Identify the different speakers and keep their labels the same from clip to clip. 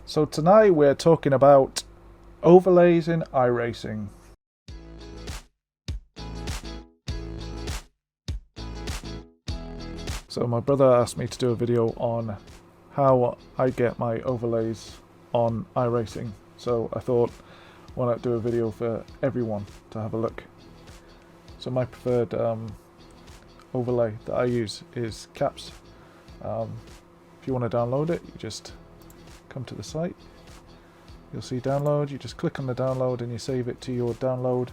Speaker 1: So tonight we're talking about overlays in iRacing. So my brother asked me to do a video on how I get my overlays on iRacing. So I thought, why not do a video for everyone to have a look. So my preferred overlay that I use is Kapps. If you want to download it, you just come to the site. You'll see download. You just click on the download and you save it to your download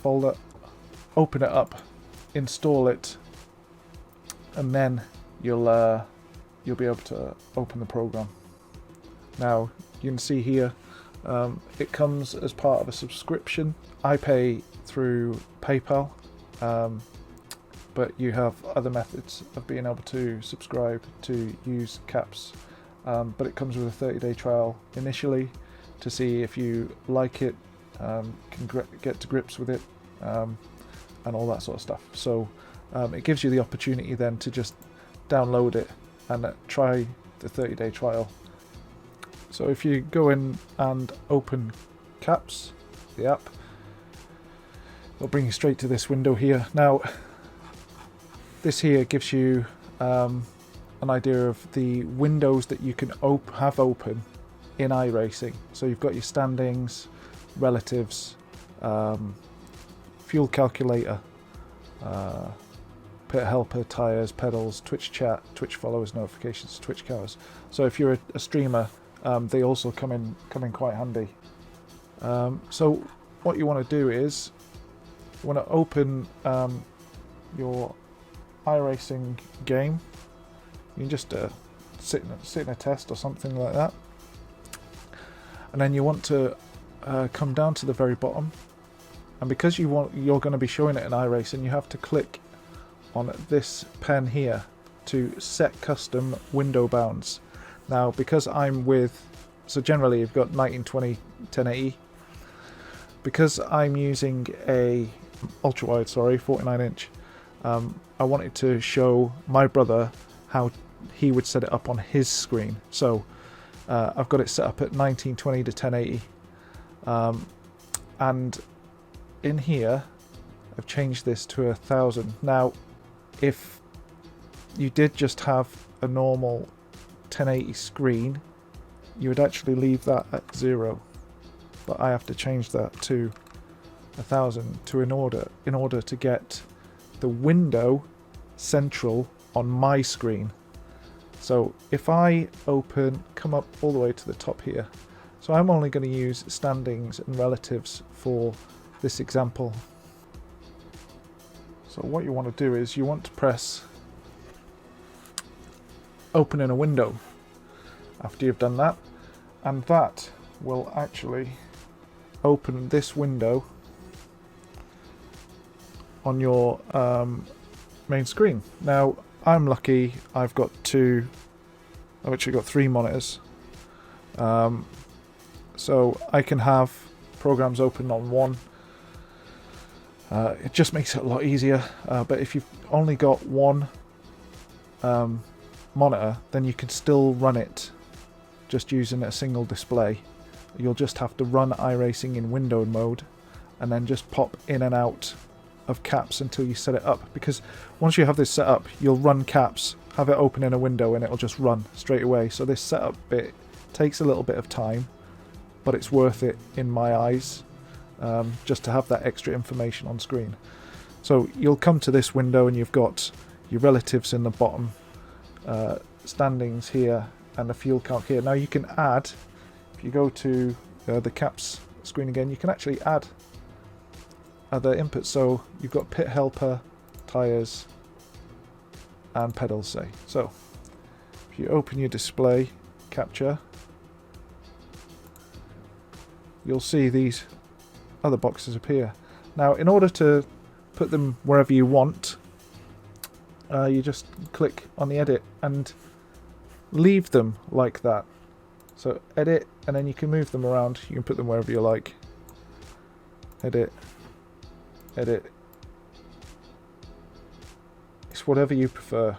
Speaker 1: folder. Open it up, install it, and then you'll be able to open the program. Now you can see here it comes as part of a subscription. I pay through PayPal, but you have other methods of being able to subscribe to use Kapps. But it comes with a 30-day trial initially to see if you like it, can get to grips with it, and all that sort of stuff. So it gives you the opportunity then to just download it and try the 30-day trial. So if you go in and open Kapps, the app, it'll bring you straight to this window here. Now this here gives you an idea of the windows that you can have open in iRacing. So you've got your standings, relatives, fuel calculator, pit helper, tires, pedals, Twitch chat, Twitch followers, notifications, Twitch cars. So if you're a streamer, they also come in quite handy. So what you want to do is you want to open your iRacing game. You can just sit in a test or something like that, and then you want to come down to the very bottom, and because you're going to be showing it in iRacing, you have to click on this pen here to set custom window bounds. Now because so generally you've got 1920 1080. Because I'm using a ultra wide, 49 inch, I wanted to show my brother how he would set it up on his screen. So I've got it set up at 1920 to 1080, and in here I've changed this to 1000. Now if you did just have a normal 1080 screen, you would actually leave that at 0, but I have to change that to 1000 in order to get the window central on my screen. So if I come up all the way to the top here, so I'm only going to use standings and relatives for this example. So what you want to do is you want to press open in a window after you've done that, and that will actually open this window on your main screen. Now I'm lucky, I've actually got 3 monitors, so I can have programs open on one. It just makes it a lot easier, but if you've only got one monitor, then you can still run it just using a single display. You'll just have to run iRacing in window mode and then just pop in and out of Kapps until you set it up, because once you have this set up, you'll run Kapps, have it open in a window, and it'll just run straight away. So this setup bit takes a little bit of time, but it's worth it in my eyes, just to have that extra information on screen. So you'll come to this window and you've got your relatives in the bottom, standings here, and the fuel count here. Now you can add, if you go to the Kapps screen again, you can actually add other inputs. So you've got pit helper, tires, and pedals, say. So if you open your display capture, you'll see these other boxes appear. Now in order to put them wherever you want, you just click on the edit and leave them like that. So edit, and then you can move them around. You can put them wherever you like. Edit, edit. It's whatever you prefer.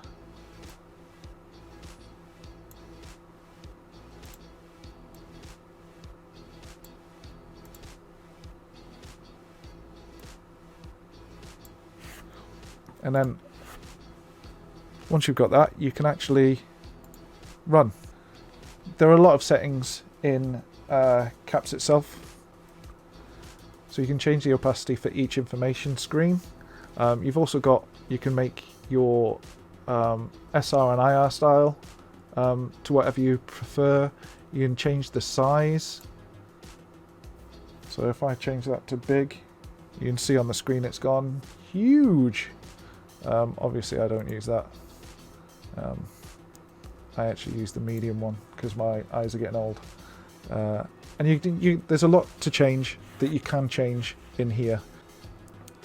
Speaker 1: And then once you've got that, you can actually run. There are a lot of settings in Kapps itself. So you can change the opacity for each information screen. You've also got, you can make your SR and IR style to whatever you prefer. You can change the size. So if I change that to big, you can see on the screen it's gone huge. Obviously I don't use that. I actually use the medium one because my eyes are getting old. And there's a lot to change that you can change in here.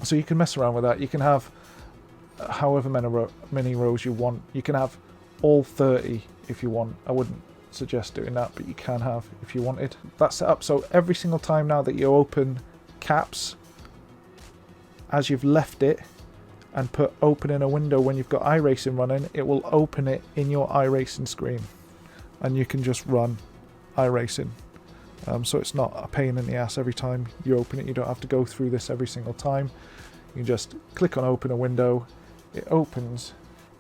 Speaker 1: So you can mess around with that. You can have however many rows you want. You can have all 30 if you want. I wouldn't suggest doing that, but you can have if you wanted. That's set up so every single time now that you open Kapps, as you've left it and put open in a window when you've got iRacing running, it will open it in your iRacing screen and you can just run iRacing. So it's not a pain in the ass every time you open it. You don't have to go through this every single time. You can just click on open a window, it opens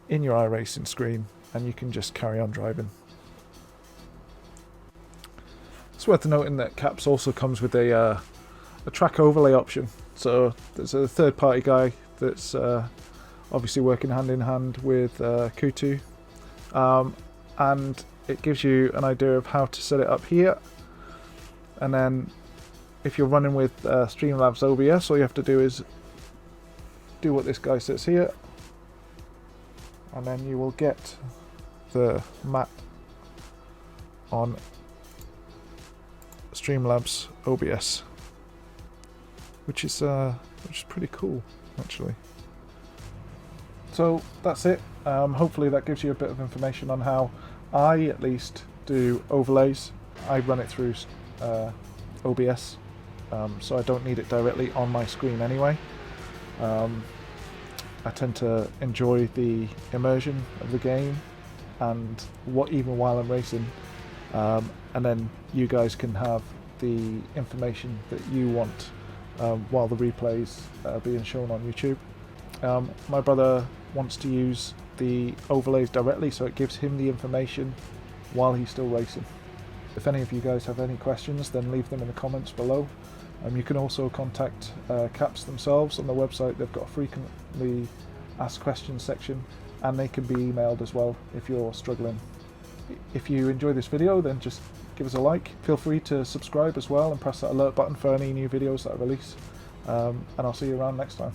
Speaker 1: in your iRacing screen and you can just carry on driving. It's worth noting that Kapps also comes with a track overlay option. So there's a third-party guy that's obviously working hand in hand with Kutu, and it gives you an idea of how to set it up here. And then if you're running with Streamlabs OBS, all you have to do is do what this guy says here, and then you will get the map on Streamlabs OBS, which is pretty cool actually. So that's it. Hopefully that gives you a bit of information on how I at least do overlays. I run it through OBS, so I don't need it directly on my screen anyway. I tend to enjoy the immersion of the game and even while I'm racing, and then you guys can have the information that you want while the replays are being shown on YouTube. My brother wants to use the overlays directly, so it gives him the information while he's still racing. If any of you guys have any questions, then leave them in the comments below. You can also contact Kapps themselves on the website. They've got a frequently asked questions section, and they can be emailed as well if you're struggling. If you enjoy this video, then just give us a like. Feel free to subscribe as well and press that alert button for any new videos that I release. And I'll see you around next time.